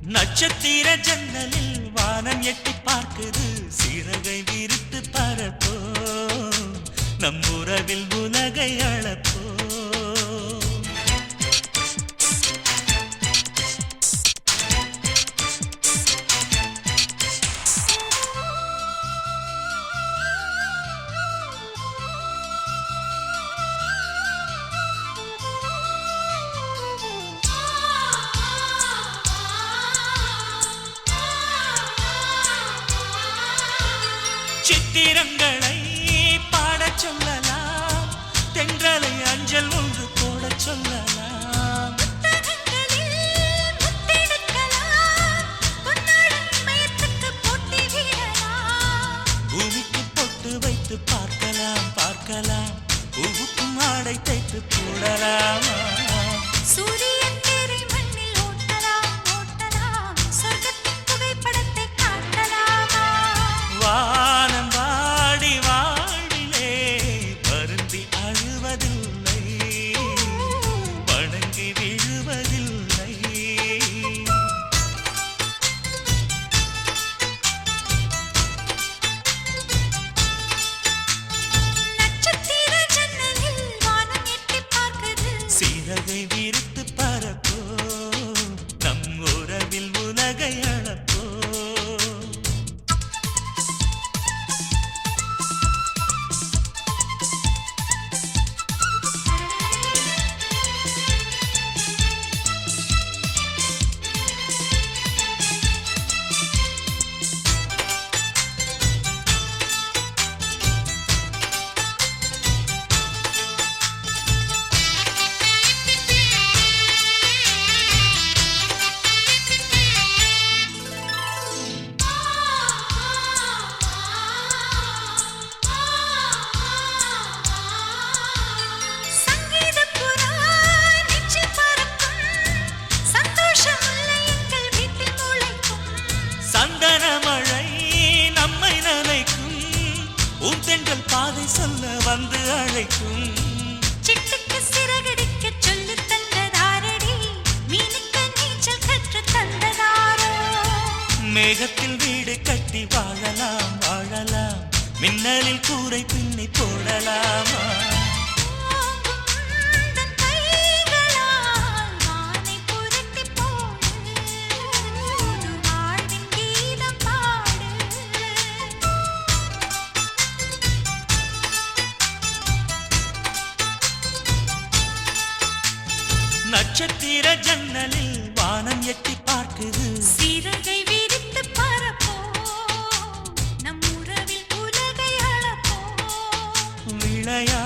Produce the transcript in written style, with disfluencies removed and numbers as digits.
நட்சத்திர ஜன்னலில் வானம் எட்டி பார்க்குது சிறகை விரித்து பரப்போ நம் உறவில் உலகை அளப்போ சித்திரங்களை பாடச் சொல்லலாம் தென்றலை அஞ்சல் ஒன்று போடச் சொல்லலாம் பூமிக்கு பொட்டு வைத்து பார்க்கலாம் பார்க்கலாம் பூவுக்கும் ஆடை தைத்து போடலாமா சூரியன் தேரை மண்ணில் ஓட்டலாம் ஓட்டலாம் சொர்க்கத்தின் புகைப்படத்தை காட்டலாமா வானம் வாடி வாழ்விலே வருந்தி அழுவதில்லை வணங்கி விழுவதில்லை நட்சத்திர ஜன்னலில் வானம் எட்டி பார்க்குது சிறகை விரித்து பரப்போ நம் உறவில் உலகை அளப்போ சங்கீதப் புறா நெஞ்சில் பறக்கும் சந்தோஷம் முல்லை எங்கள் வீட்டில் முளைக்கும் சந்தன மழை நம்மை நனைக்கும் உந்தெங்கள் பாதை சொல்ல வந்து அழைக்கும் சிட்டுக்கு சிறகடிக்க சொல்லித் தந்ததாரடி மீனுக்கு நீச்சல் கற்றுத் தந்ததாரோ மேகத்தில் வீடு கட்டி வாழலாம் வாழலாம் மின்னலில் கூரை பின்னி போடலாமா ஓங்கும் உந்தன் கைகளால் வானை புரட்டிப் போடு புது வாழ்வின் கீதம் பாடு நட்சத்திர ஜன்னலில் வானம் எட்டி பார்க்குது சிறகை விரித்து பரப்போ நம் உறவில் உலகை அளப்போ விளையா